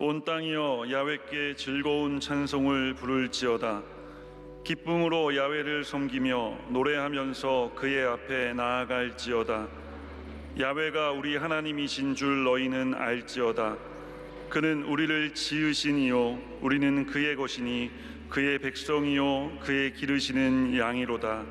온 땅이여 야훼께 즐거운 찬송을 부를지어다. 기쁨으로 야훼를 섬기며 노래하면서 그의 앞에 나아갈지어다. 야훼가 우리 하나님이신 줄 너희는 알지어다. 그는 우리를 지으신 이요 우리는 그의 것이니 그의 백성이요 그의 기르시는 양이로다.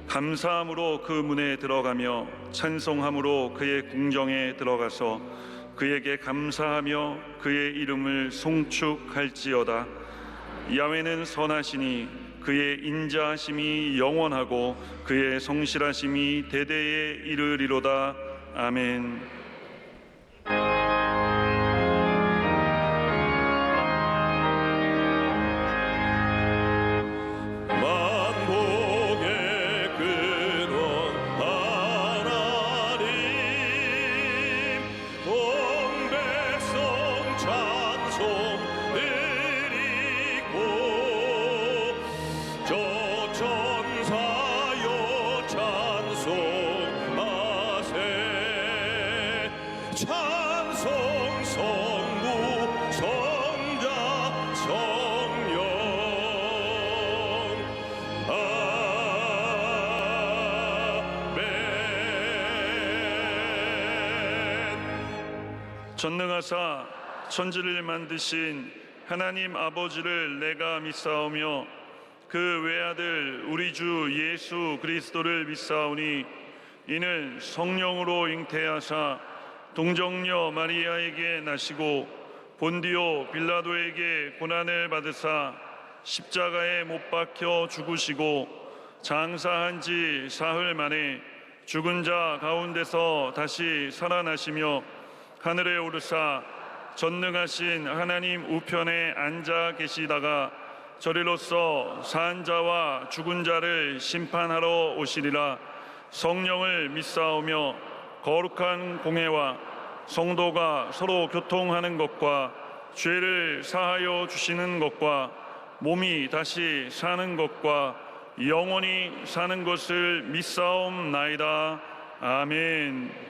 감사함으로 그 문에 들어가며 찬송함으로 그의 궁정에 들어가서 그에게 감사하며 그의 이름을 송축할지어다. 야훼는 선하시니 그의 인자하심이 영원하고 그의 성실하심이 대대에 이르리로다. 아멘. 전능하사 천지를 만드신 하나님 아버지를 내가 믿사오며 그 외아들 우리 주 예수 그리스도를 믿사오니 이는 성령으로 잉태하사 동정녀 마리아에게 나시고 본디오 빌라도에게 고난을 받으사 십자가에 못 박혀 죽으시고 장사한 지 사흘 만에 죽은 자 가운데서 다시 살아나시며 하늘에 오르사 전능하신 하나님 우편에 앉아 계시다가 저리로서 산 자와 죽은 자를 심판하러 오시리라. 성령을 믿사오며 거룩한 공회와 성도가 서로 교통하는 것과 죄를 사하여 주시는 것과 몸이 다시 사는 것과 영원히 사는 것을 믿사옵나이다. 아멘.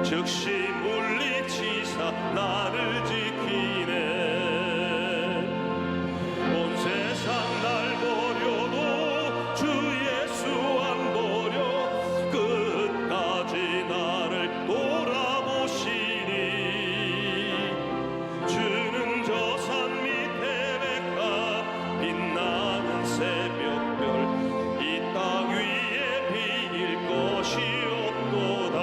즉시 물리치사 나를 지키네. 온 세상 날 버려도 주 예수 안 버려 끝까지 나를 돌아보시니. 주는 저 산 밑에 백합 빛나는 새벽별 이 땅 위에 비일 것이 없도다.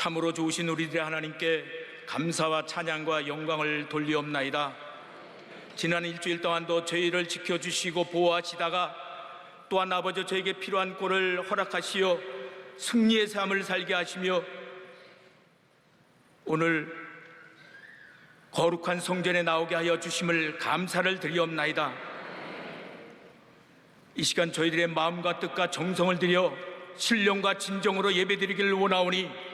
참으로 좋으신 우리들의 하나님께 감사와 찬양과 영광을 돌리옵나이다. 지난 일주일 동안도 저희를 지켜주시고 보호하시다가 또한 아버지 저에게 필요한 꼴을 허락하시어 승리의 삶을 살게 하시며 오늘 거룩한 성전에 나오게 하여 주심을 감사를 드리옵나이다. 이 시간 저희들의 마음과 뜻과 정성을 들여 신령과 진정으로 예배드리기를 원하오니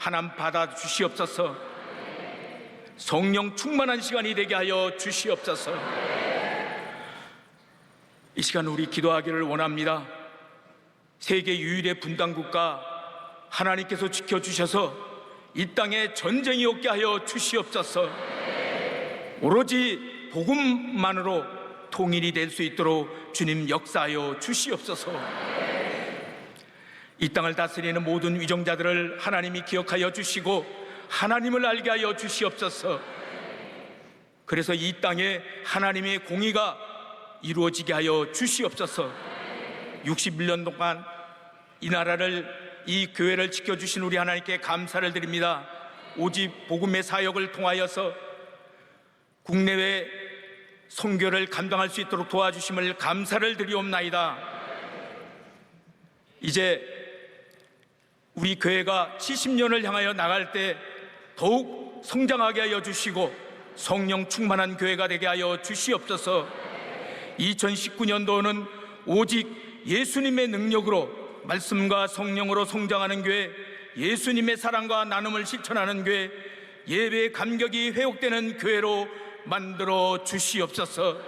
하나님 받아 주시옵소서. 성령 충만한 시간이 되게 하여 주시옵소서. 이 시간 우리 기도하기를 원합니다. 세계 유일의 분단국가 하나님께서 지켜주셔서 이 땅에 전쟁이 없게 하여 주시옵소서. 오로지 복음만으로 통일이 될 수 있도록 주님 역사하여 주시옵소서. 이 땅을 다스리는 모든 위정자들을 하나님이 기억하여 주시고 하나님을 알게 하여 주시옵소서. 그래서 이 땅에 하나님의 공의가 이루어지게 하여 주시옵소서. 61년 동안 이 나라를, 이 교회를 지켜주신 우리 하나님께 감사를 드립니다. 오직 복음의 사역을 통하여서 국내외 선교를 감당할 수 있도록 도와주심을 감사를 드리옵나이다. 이제 우리 교회가 70년을 향하여 나갈 때 더욱 성장하게 하여 주시고 성령 충만한 교회가 되게 하여 주시옵소서. 2019년도는 오직 예수님의 능력으로 말씀과 성령으로 성장하는 교회, 예수님의 사랑과 나눔을 실천하는 교회, 예배의 감격이 회복되는 교회로 만들어 주시옵소서.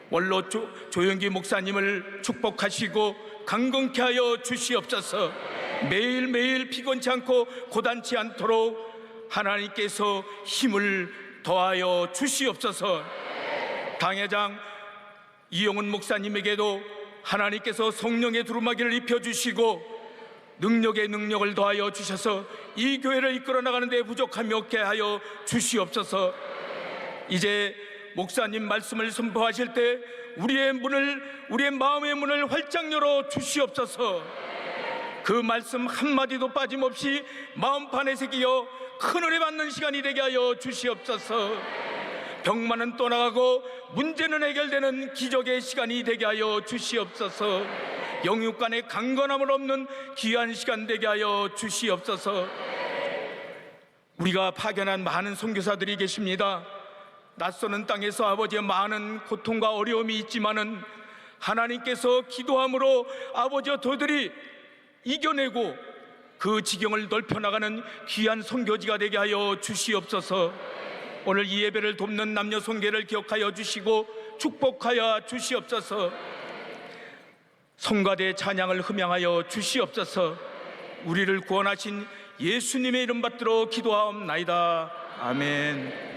원로 조영기 목사님을 축복하시고 강건케 하여 주시옵소서. 매일매일 피곤치 않고 고단치 않도록 하나님께서 힘을 더하여 주시옵소서. 당회장 이용훈 목사님에게도 하나님께서 성령의 두루마기를 입혀주시고 능력의 능력을 더하여 주셔서 이 교회를 이끌어 나가는 데 부족함이 없게 하여 주시옵소서. 이제 목사님 말씀을 선포하실 때 우리의 마음의 문을 활짝 열어 주시옵소서. 그 말씀 한마디도 빠짐없이 마음판에 새기어 큰 은혜 받는 시간이 되게 하여 주시옵소서. 병만은 떠나가고 문제는 해결되는 기적의 시간이 되게 하여 주시옵소서. 영육간의 강건함을 없는 귀한 시간 되게 하여 주시옵소서. 우리가 파견한 많은 선교사들이 계십니다. 낯서는 땅에서 아버지의 많은 고통과 어려움이 있지만은 하나님께서 기도함으로 아버지와 저들이 이겨내고 그 지경을 넓혀나가는 귀한 선교지가 되게 하여 주시옵소서. 오늘 이 예배를 돕는 남녀 선교를 기억하여 주시고 축복하여 주시옵소서. 성가대 찬양을 흠양하여 주시옵소서. 우리를 구원하신 예수님의 이름 받들어 기도하옵나이다. 아멘.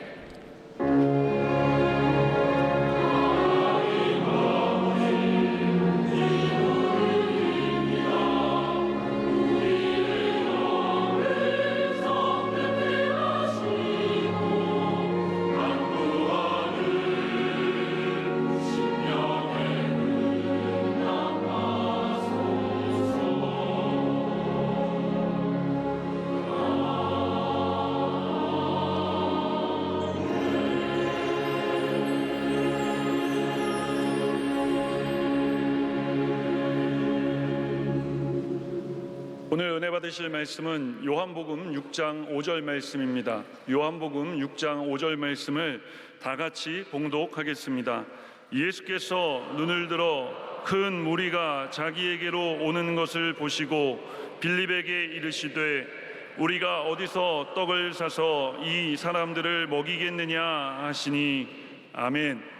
오늘 은혜 받으실 말씀은 요한복음 6장 5절 말씀입니다. 요한복음 6장 5절 말씀을 다 같이 봉독하겠습니다. 예수께서 눈을 들어 큰 무리가 자기에게로 오는 것을 보시고 빌립에게 이르시되 우리가 어디서 떡을 사서 이 사람들을 먹이겠느냐 하시니 아멘.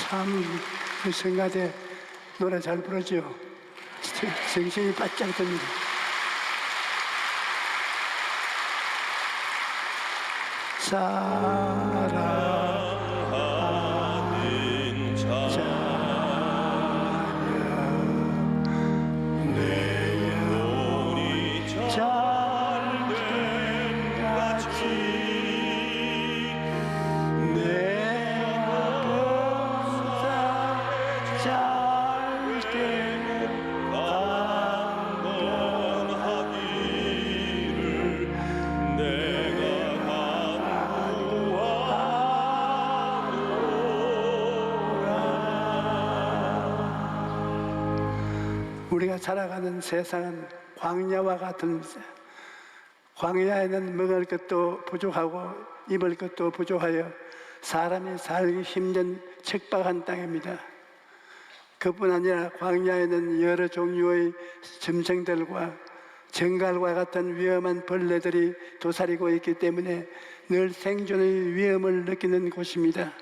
참 그 성가대 노래 잘 부르죠. 정신이 바짝 듭니다. 사랑하는 자 내 영혼이 잘됨 같이 내 보사 잘되고 강건하기를 내가 우리가 살아가는 세상은 광야와 같은 광야에는 먹을 것도 부족하고 입을 것도 부족하여 사람이 살기 힘든 척박한 땅입니다. 그뿐 아니라 광야에는 여러 종류의 짐승들과 정갈과 같은 위험한 벌레들이 도사리고 있기 때문에 늘 생존의 위험을 느끼는 곳입니다.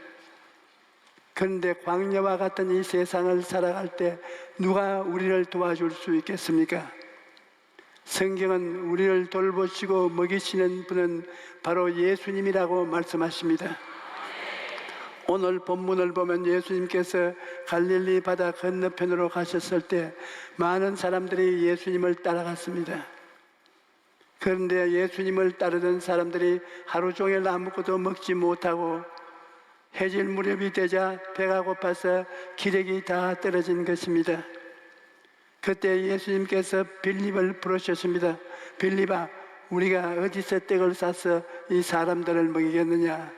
그런데 광야와 같은 이 세상을 살아갈 때 누가 우리를 도와줄 수 있겠습니까? 성경은 우리를 돌보시고 먹이시는 분은 바로 예수님이라고 말씀하십니다. 오늘 본문을 보면 예수님께서 갈릴리 바다 건너편으로 가셨을 때 많은 사람들이 예수님을 따라갔습니다. 그런데 예수님을 따르던 사람들이 하루 종일 아무것도 먹지 못하고 해질 무렵이 되자 배가 고파서 기력이 다 떨어진 것입니다. 그때 예수님께서 빌립을 부르셨습니다. 빌립아, 우리가 어디서 떡을 싸서 이 사람들을 먹이겠느냐?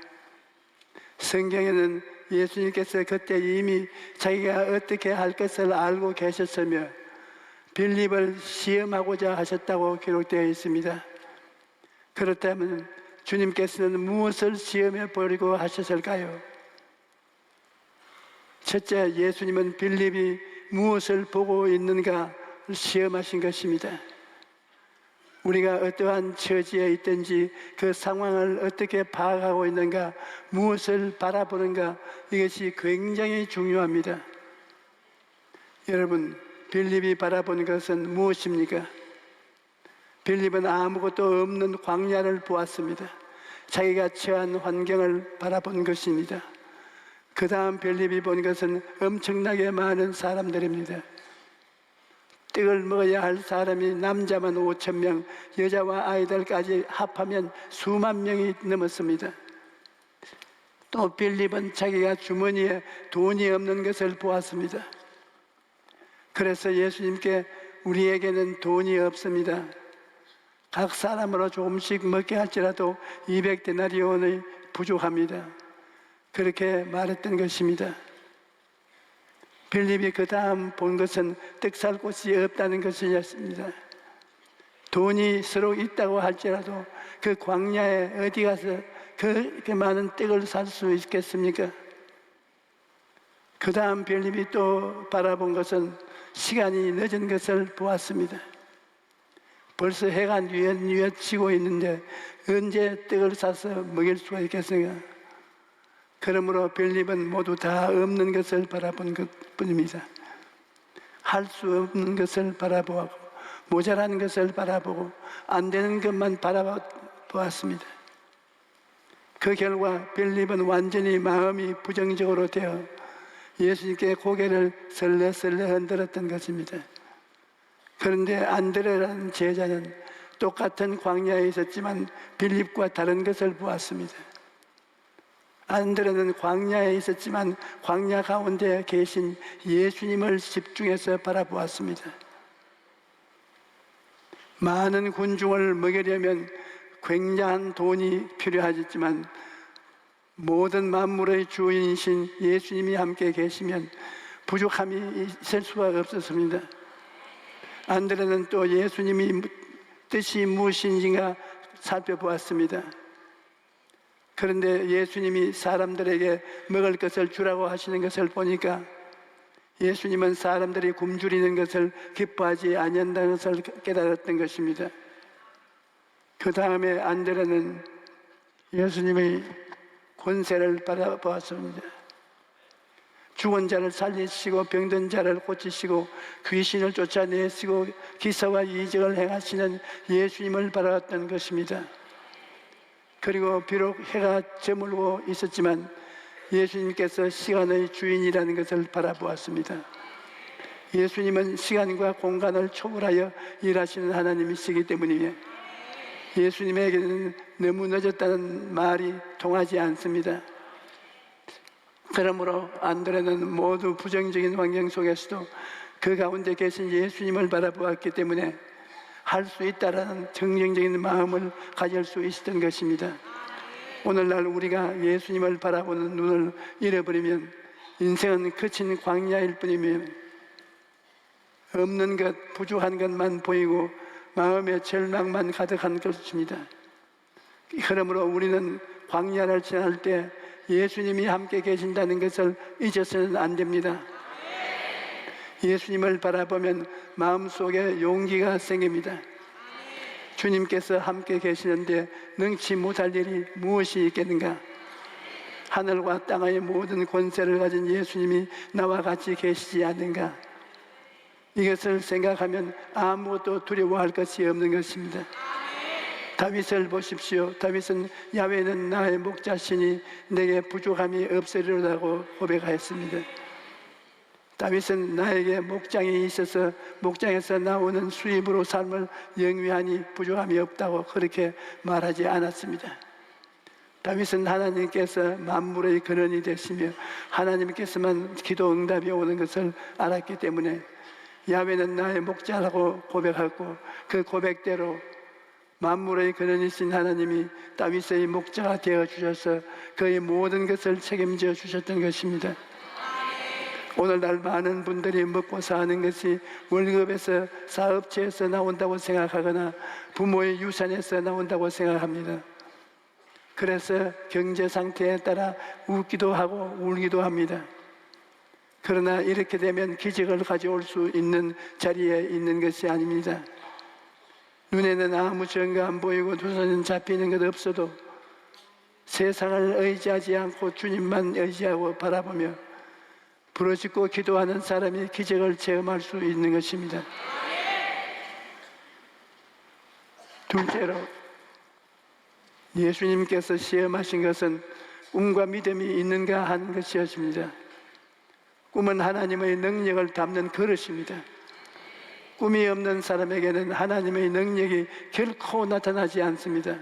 성경에는 예수님께서 그때 이미 자기가 어떻게 할 것을 알고 계셨으며 빌립을 시험하고자 하셨다고 기록되어 있습니다. 그렇다면 주님께서는 무엇을 시험해 보려고 하셨을까요? 첫째, 예수님은 빌립이 무엇을 보고 있는가 시험하신 것입니다. 우리가 어떠한 처지에 있든지 그 상황을 어떻게 파악하고 있는가, 무엇을 바라보는가, 이것이 굉장히 중요합니다. 여러분, 빌립이 바라본 것은 무엇입니까? 빌립은 아무것도 없는 광야를 보았습니다. 자기가 처한 환경을 바라본 것입니다. 그 다음 빌립이 본 것은 엄청나게 많은 사람들입니다. 떡을 먹어야 할 사람이 남자만 5,000명, 여자와 아이들까지 합하면 수만 명이 넘었습니다. 또 빌립은 자기가 주머니에 돈이 없는 것을 보았습니다. 그래서 예수님께 우리에게는 돈이 없습니다. 각 사람으로 조금씩 먹게 할지라도 200데나리온이 부족합니다. 그렇게 말했던 것입니다. 빌립이 그 다음 본 것은 떡 살 곳이 없다는 것이었습니다. 돈이 서로 있다고 할지라도 그 광야에 어디 가서 그렇게 많은 떡을 살 수 있겠습니까? 그 다음 빌립이 또 바라본 것은 시간이 늦은 것을 보았습니다. 벌써 해가 뉘엿뉘엿 지고 있는데 언제 떡을 사서 먹일 수가 있겠습니까? 그러므로 빌립은 모두 다 없는 것을 바라본 것뿐입니다. 할 수 없는 것을 바라보고 모자란 것을 바라보고 안 되는 것만 바라보았습니다. 그 결과 빌립은 완전히 마음이 부정적으로 되어 예수님께 고개를 설레설레 흔들었던 것입니다. 그런데 안드레라는 제자는 똑같은 광야에 있었지만 빌립과 다른 것을 보았습니다. 안드레는 광야에 있었지만 광야 가운데 계신 예수님을 집중해서 바라보았습니다. 많은 군중을 먹이려면 굉장한 돈이 필요하지만 모든 만물의 주인이신 예수님이 함께 계시면 부족함이 있을 수가 없었습니다. 안드레는 또 예수님이 뜻이 무엇인지가 살펴보았습니다. 그런데 예수님이 사람들에게 먹을 것을 주라고 하시는 것을 보니까 예수님은 사람들이 굶주리는 것을 기뻐하지 아니한다는 것을 깨달았던 것입니다. 그 다음에 안드레는 예수님의 권세를 바라보았습니다. 죽은 자를 살리시고 병든 자를 고치시고 귀신을 쫓아내시고 기사와 이적을 행하시는 예수님을 바라봤던 것입니다. 그리고 비록 해가 저물고 있었지만 예수님께서 시간의 주인이라는 것을 바라보았습니다. 예수님은 시간과 공간을 초월하여 일하시는 하나님이시기 때문이에요. 예수님에게는 너무 늦었다는 말이 통하지 않습니다. 그러므로 안드레는 모두 부정적인 환경 속에서도 그 가운데 계신 예수님을 바라보았기 때문에 할 수 있다라는 긍정적인 마음을 가질 수 있었던 것입니다. 오늘날 우리가 예수님을 바라보는 눈을 잃어버리면 인생은 거친 광야일 뿐이며 없는 것, 부족한 것만 보이고 마음의 절망만 가득한 것입니다. 그러므로 우리는 광야를 지날 때 예수님이 함께 계신다는 것을 잊어서는 안 됩니다. 예수님을 바라보면 마음속에 용기가 생깁니다. 주님께서 함께 계시는데 능치 못할 일이 무엇이 있겠는가? 하늘과 땅의 모든 권세를 가진 예수님이 나와 같이 계시지 않는가? 이것을 생각하면 아무것도 두려워할 것이 없는 것입니다. 다윗을 보십시오. 다윗은 야훼는 나의 목자시니 내게 부족함이 없으리로다고 고백하였습니다. 다윗은 나에게 목장이 있어서 목장에서 나오는 수입으로 삶을 영위하니 부족함이 없다고 그렇게 말하지 않았습니다. 다윗은 하나님께서 만물의 근원이 되시며 하나님께서만 기도 응답이 오는 것을 알았기 때문에 야훼는 나의 목자라고 고백하고 그 고백대로 만물의 근원이신 하나님이 다윗의 목자가 되어주셔서 그의 모든 것을 책임져 주셨던 것입니다. 오늘날 많은 분들이 먹고 사는 것이 월급에서 사업체에서 나온다고 생각하거나 부모의 유산에서 나온다고 생각합니다. 그래서 경제 상태에 따라 웃기도 하고 울기도 합니다. 그러나 이렇게 되면 기적을 가져올 수 있는 자리에 있는 것이 아닙니다. 눈에는 아무 증거 안 보이고 두 손은 잡히는 것 없어도 세상을 의지하지 않고 주님만 의지하고 바라보며 부르짖고 기도하는 사람이 기적을 체험할 수 있는 것입니다. 둘째로 예수님께서 시험하신 것은 꿈과 믿음이 있는가 하는 것이었습니다. 꿈은 하나님의 능력을 담는 그릇입니다. 꿈이 없는 사람에게는 하나님의 능력이 결코 나타나지 않습니다.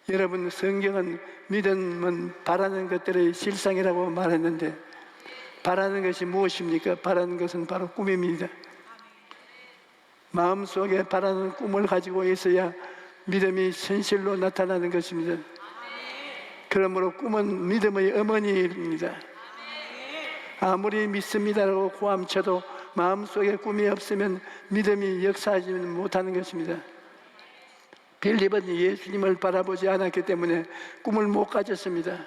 여러분, 성경은 믿음은 바라는 것들의 실상이라고 말했는데 바라는 것이 무엇입니까? 바라는 것은 바로 꿈입니다. 마음속에 바라는 꿈을 가지고 있어야 믿음이 현실로 나타나는 것입니다. 그러므로 꿈은 믿음의 어머니입니다. 아무리 믿습니다라고 고함쳐도 마음속에 꿈이 없으면 믿음이 역사하지 못하는 것입니다. 빌립은 예수님을 바라보지 않았기 때문에 꿈을 못 가졌습니다.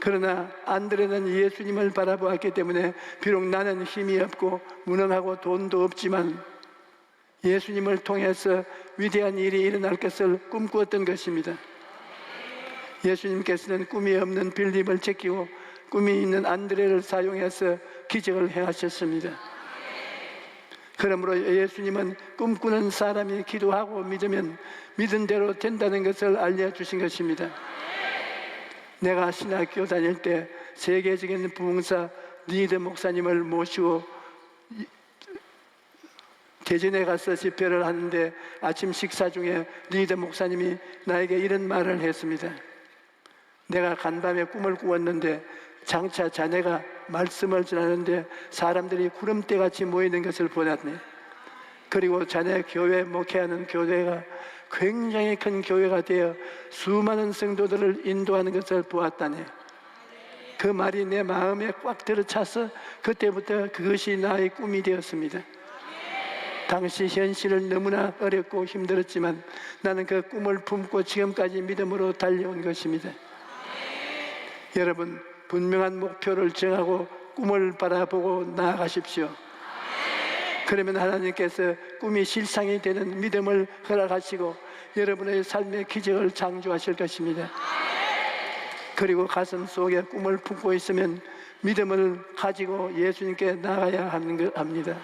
그러나 안드레는 예수님을 바라보았기 때문에 비록 나는 힘이 없고 무능하고 돈도 없지만 예수님을 통해서 위대한 일이 일어날 것을 꿈꾸었던 것입니다. 예수님께서는 꿈이 없는 빌립을 제끼고 꿈이 있는 안드레를 사용해서 기적을 행하셨습니다. 그러므로 예수님은 꿈꾸는 사람이 기도하고 믿으면 믿은 대로 된다는 것을 알려주신 것입니다. 내가 신학교 다닐 때 세계적인 부흥사 리더 목사님을 모시고 대전에 가서 집회를 하는데 아침 식사 중에 리더 목사님이 나에게 이런 말을 했습니다. 내가 간밤에 꿈을 꾸었는데 장차 자네가 말씀을 전하는데 사람들이 구름대같이 모이는 것을 보았네. 그리고 자네 교회 목회하는 교회가 굉장히 큰 교회가 되어 수많은 성도들을 인도하는 것을 보았다네. 그 말이 내 마음에 꽉 들어차서 그때부터 그것이 나의 꿈이 되었습니다. 당시 현실은 너무나 어렵고 힘들었지만 나는 그 꿈을 품고 지금까지 믿음으로 달려온 것입니다. 여러분, 분명한 목표를 정하고 꿈을 바라보고 나아가십시오. 그러면 하나님께서 꿈이 실상이 되는 믿음을 허락하시고 여러분의 삶의 기적을 창조하실 것입니다. 그리고 가슴 속에 꿈을 품고 있으면 믿음을 가지고 예수님께 나가야 합니다.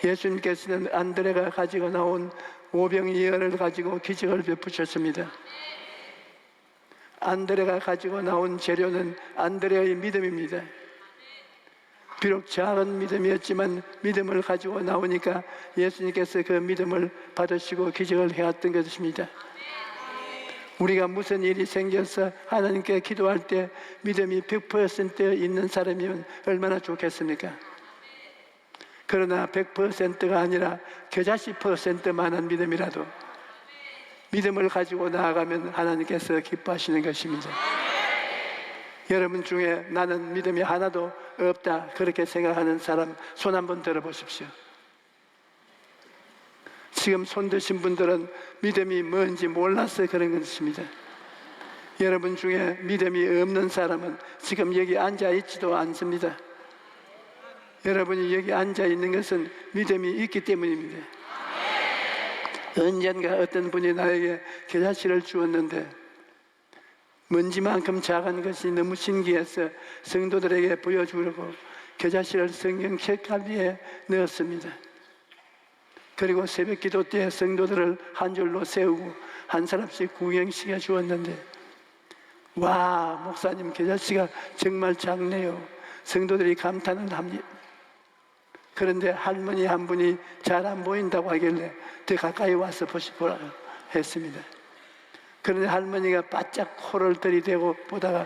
예수님께서는 안드레가 가지고 나온 오병이어를 가지고 기적을 베푸셨습니다. 안드레가 가지고 나온 재료는 안드레의 믿음입니다. 비록 작은 믿음이었지만 믿음을 가지고 나오니까 예수님께서 그 믿음을 받으시고 기적을 해왔던 것입니다. 우리가 무슨 일이 생겨서 하나님께 기도할 때 믿음이 100% 있는 사람이면 얼마나 좋겠습니까? 그러나 100%가 아니라 겨자씨 %만한 믿음이라도 믿음을 가지고 나아가면 하나님께서 기뻐하시는 것입니다. 여러분 중에 나는 믿음이 하나도 없다 그렇게 생각하는 사람 손 한번 들어보십시오. 지금 손 드신 분들은 믿음이 뭔지 몰라서 그런 것입니다. 여러분 중에 믿음이 없는 사람은 지금 여기 앉아 있지도 않습니다. 여러분이 여기 앉아 있는 것은 믿음이 있기 때문입니다. 언젠가 어떤 분이 나에게 겨자씨를 주었는데 먼지만큼 작은 것이 너무 신기해서 성도들에게 보여주려고 겨자씨를 성경 책갈피에 넣었습니다. 그리고 새벽 기도 때 성도들을 한 줄로 세우고 한 사람씩 구경시켜 주었는데, 와, 목사님 겨자씨가 정말 작네요. 성도들이 감탄을 합니다. 그런데 할머니 한 분이 잘 안 보인다고 하길래 더 가까이 와서 보시보라 했습니다. 그런데 할머니가 바짝 코를 들이대고 보다가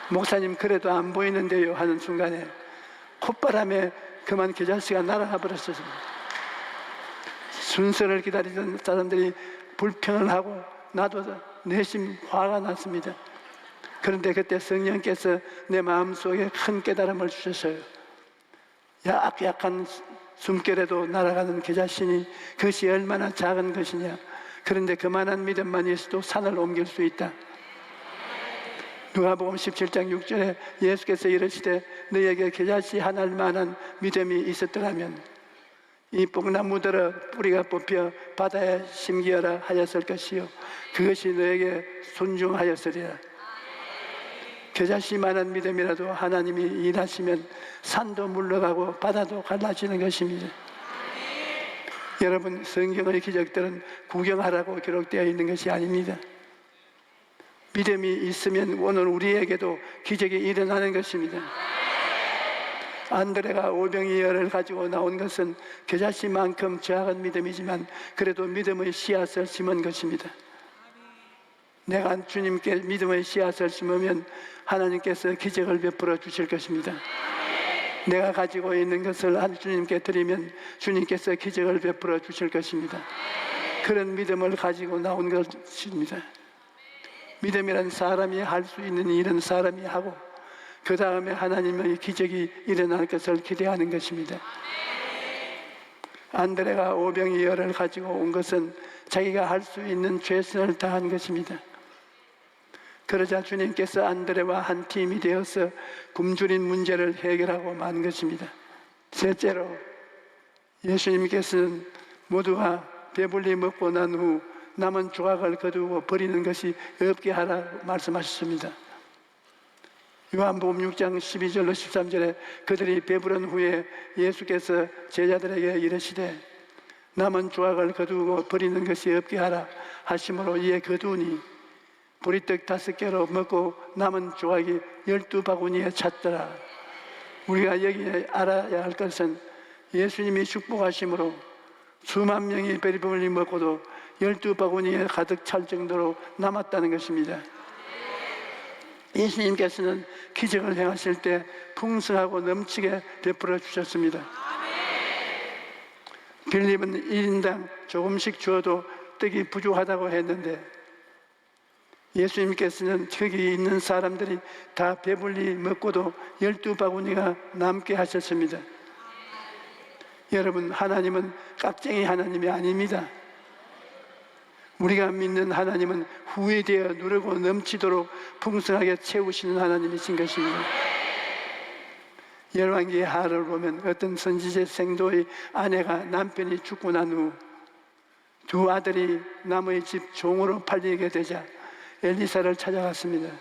목사님 그래도 안 보이는데요 하는 순간에 콧바람에 그만 겨자씨가 날아가 버렸습니다. 순서를 기다리던 사람들이 불평을 하고 나도 내심 화가 났습니다. 그런데 그때 성령께서 내 마음속에 큰 깨달음을 주셨어요. 약한 숨결에도 날아가는 겨자씨니 그것이 얼마나 작은 것이냐. 그런데 그만한 믿음만 있어도 산을 옮길 수 있다. 누가복음 17장 6절에 예수께서 이르시되 너에게 겨자씨 하나만한 믿음이 있었더라면 이 뽕나무들어 뿌리가 뽑혀 바다에 심기어라 하였을 것이요 그것이 너에게 순종하였으리라. 겨자씨만한 믿음이라도 하나님이 일하시면 산도 물러가고 바다도 갈라지는 것입니다. 여러분, 성경의 기적들은 구경하라고 기록되어 있는 것이 아닙니다. 믿음이 있으면 오늘 우리에게도 기적이 일어나는 것입니다. 안드레가 오병이어를 가지고 나온 것은 겨자씨만큼 작은 믿음이지만 그래도 믿음의 씨앗을 심은 것입니다. 내가 주님께 믿음의 씨앗을 심으면 하나님께서 기적을 베풀어 주실 것입니다. 내가 가지고 있는 것을 주님께 드리면 주님께서 기적을 베풀어 주실 것입니다. 그런 믿음을 가지고 나온 것입니다. 믿음이란 사람이 할 수 있는 일은 사람이 하고 그 다음에 하나님의 기적이 일어날 것을 기대하는 것입니다. 안드레가 오병이어를 가지고 온 것은 자기가 할 수 있는 최선을 다한 것입니다. 그러자 주님께서 안드레와 한 팀이 되어서 굶주린 문제를 해결하고 만 것입니다. 셋째로 예수님께서는 모두가 배불리 먹고 난 후 남은 조각을 거두고 버리는 것이 없게 하라고 말씀하셨습니다. 요한복음 6장 12절로 13절에 그들이 배부른 후에 예수께서 제자들에게 이르시되 남은 조각을 거두고 버리는 것이 없게 하라 하심으로 이에 거두니 보리떡 5개로 먹고 남은 조각이 12바구니에 찼더라. 우리가 여기에 알아야 할 것은 예수님이 축복하심으로 수만 명이 배불리 먹고도 12바구니에 가득 찰 정도로 남았다는 것입니다. 예수님께서는 기적을 행하실 때 풍성하고 넘치게 베풀어 주셨습니다. 빌립은 1인당 조금씩 주어도 떡이 부족하다고 했는데 예수님께서는 거기 있는 사람들이 다 배불리 먹고도 12바구니가 남게 하셨습니다. 여러분, 하나님은 깍쟁이 하나님이 아닙니다. 우리가 믿는 하나님은 후회되어 누르고 넘치도록 풍성하게 채우시는 하나님이신 것입니다. 열왕기의 하를 보면 어떤 선지자 생도의 아내가 남편이 죽고 난 후 두 아들이 남의 집 종으로 팔리게 되자 엘리사를 찾아갔습니다.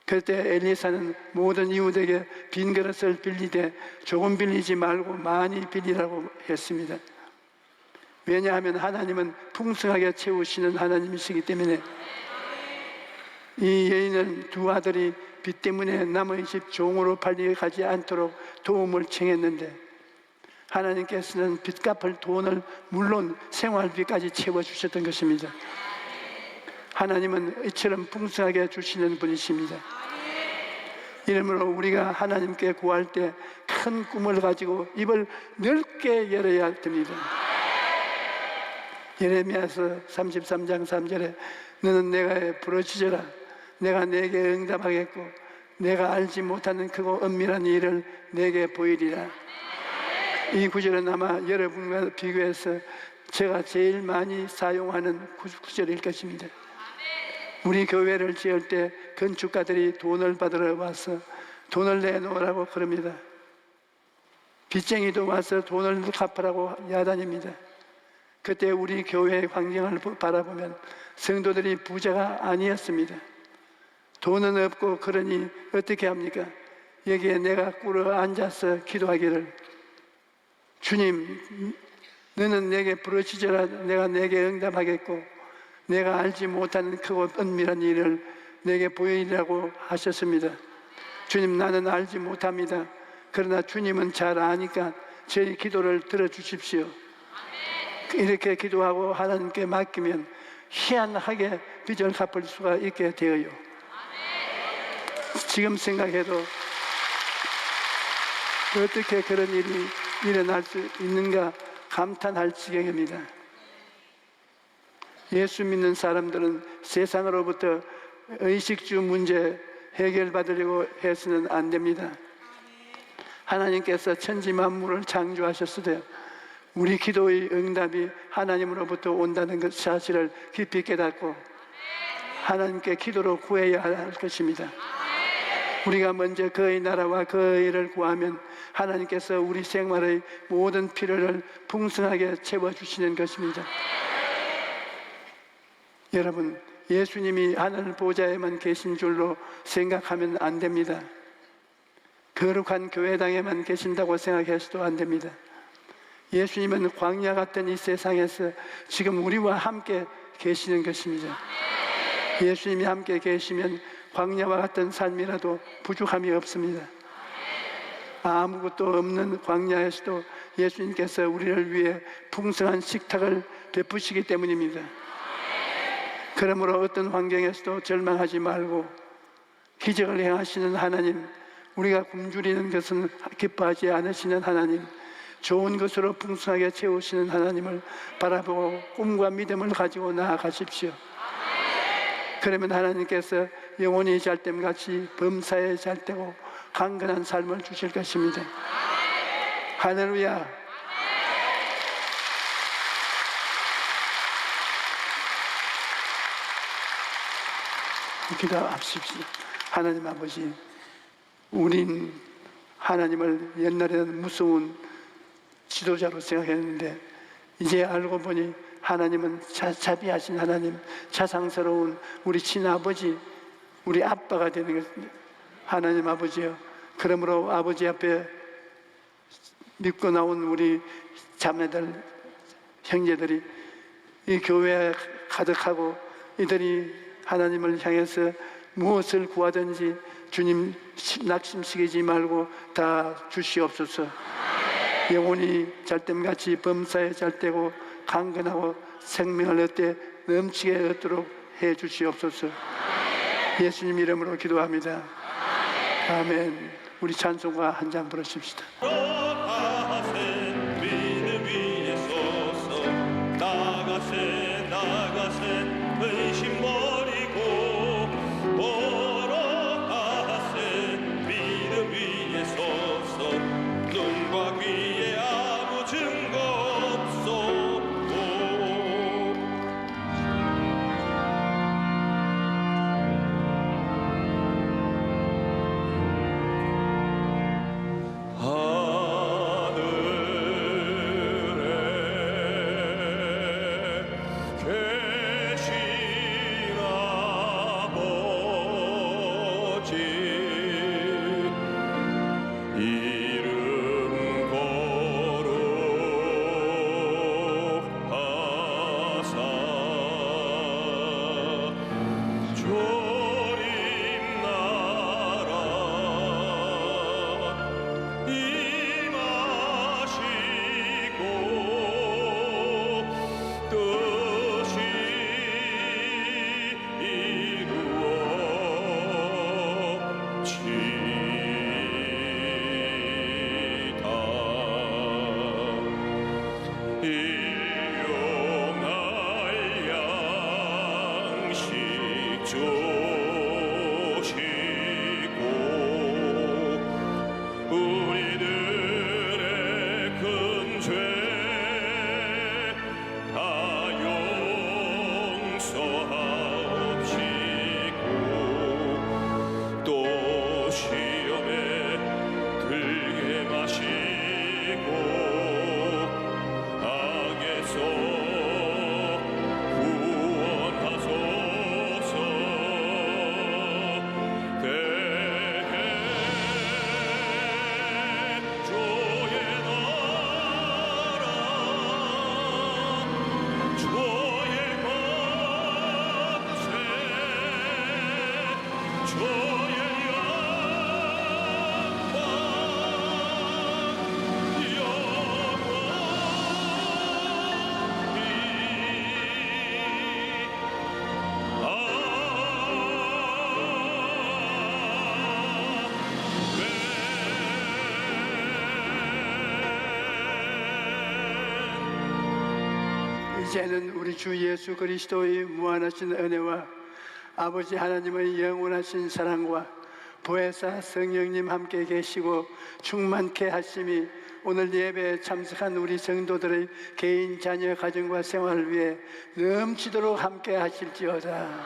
그때 엘리사는 모든 이웃에게 빈 그릇을 빌리되 조금 빌리지 말고 많이 빌리라고 했습니다. 왜냐하면 하나님은 풍성하게 채우시는 하나님이시기 때문에. 이 여인은 두 아들이 빚 때문에 남의 집 종으로 팔려가지 않도록 도움을 청했는데 하나님께서는 빚 갚을 돈을 물론 생활비까지 채워주셨던 것입니다. 하나님은 이처럼 풍성하게 주시는 분이십니다. 이러므로 우리가 하나님께 구할 때 큰 꿈을 가지고 입을 넓게 열어야 됩니다. 예레미야서 33장 3절에 너는 내가 부르짖어라 내가 내게 응답하겠고 내가 알지 못하는 크고 은밀한 일을 내게 보이리라. 이 구절은 아마 여러분과 비교해서 제가 제일 많이 사용하는 구절일 것입니다. 우리 교회를 지을 때 건축가들이 돈을 받으러 와서 돈을 내놓으라고 그럽니다. 빚쟁이도 와서 돈을 갚으라고 야단입니다. 그때 우리 교회의 환경을 바라보면 성도들이 부자가 아니었습니다. 돈은 없고 그러니 어떻게 합니까? 여기에 내가 꿇어 앉아서 기도하기를 주님 너는 내게 부르짖어라 내가 내게 응답하겠고 내가 알지 못하는 크고 은밀한 일을 내게 보이라고 하셨습니다. 주님 나는 알지 못합니다. 그러나 주님은 잘 아니까 저희 기도를 들어주십시오. 이렇게 기도하고 하나님께 맡기면 희한하게 빚을 갚을 수가 있게 되어요. 지금 생각해도 어떻게 그런 일이 일어날 수 있는가 감탄할 지경입니다. 예수 믿는 사람들은 세상으로부터 의식주 문제 해결받으려고 해서는 안 됩니다. 하나님께서 천지 만물을 창조하셨으되 우리 기도의 응답이 하나님으로부터 온다는 것 사실을 깊이 깨닫고 하나님께 기도로 구해야 할 것입니다. 우리가 먼저 그의 나라와 그의 일을 구하면 하나님께서 우리 생활의 모든 필요를 풍성하게 채워주시는 것입니다. 여러분, 예수님이 하늘 보좌에만 계신 줄로 생각하면 안 됩니다. 거룩한 교회당에만 계신다고 생각해서도 안 됩니다. 예수님은 광야 같은 이 세상에서 지금 우리와 함께 계시는 것입니다. 예수님이 함께 계시면 광야와 같은 삶이라도 부족함이 없습니다. 아무것도 없는 광야에서도 예수님께서 우리를 위해 풍성한 식탁을 베푸시기 때문입니다. 그러므로 어떤 환경에서도 절망하지 말고 기적을 행하시는 하나님, 우리가 굶주리는 것은 기뻐하지 않으시는 하나님, 좋은 것으로 풍성하게 채우시는 하나님을 바라보고 꿈과 믿음을 가지고 나아가십시오. 그러면 하나님께서 영원히 잘됨같이 범사에 잘되고 강건한 삶을 주실 것입니다. 할렐루야. 기도합시다. 하나님 아버지, 우린 하나님을 옛날에는 무서운 지도자로 생각했는데 이제 알고 보니 하나님은 자비하신 하나님, 자상스러운 우리 친아버지, 우리 아빠가 되는 것입니다. 하나님 아버지요, 그러므로 아버지 앞에 믿고 나온 우리 자매들, 형제들이 이 교회에 가득하고 이들이 하나님을 향해서 무엇을 구하든지 주님 낙심시키지 말고 다 주시옵소서. 영혼이 잘됨같이 범사에 잘되고 강건하고 생명을 얻되 넘치게 얻도록 해 주시옵소서. 예수님 이름으로 기도합니다. 아멘. 우리 찬송가 한 장 부르십시다. 나가세 믿음 위에 서서 나가세 근심 버리고 걸어가세 믿음 위에 서서 눈과 귀에 아무 증거 없소고 이제는 우리 주 예수 그리스도의 무한하신 은혜와 아버지 하나님의 영원하신 사랑과 보혜사 성령님 함께 계시고 충만케 하심이 오늘 예배에 참석한 우리 성도들의 개인 자녀 가정과 생활을 위해 넘치도록 함께 하실지어다.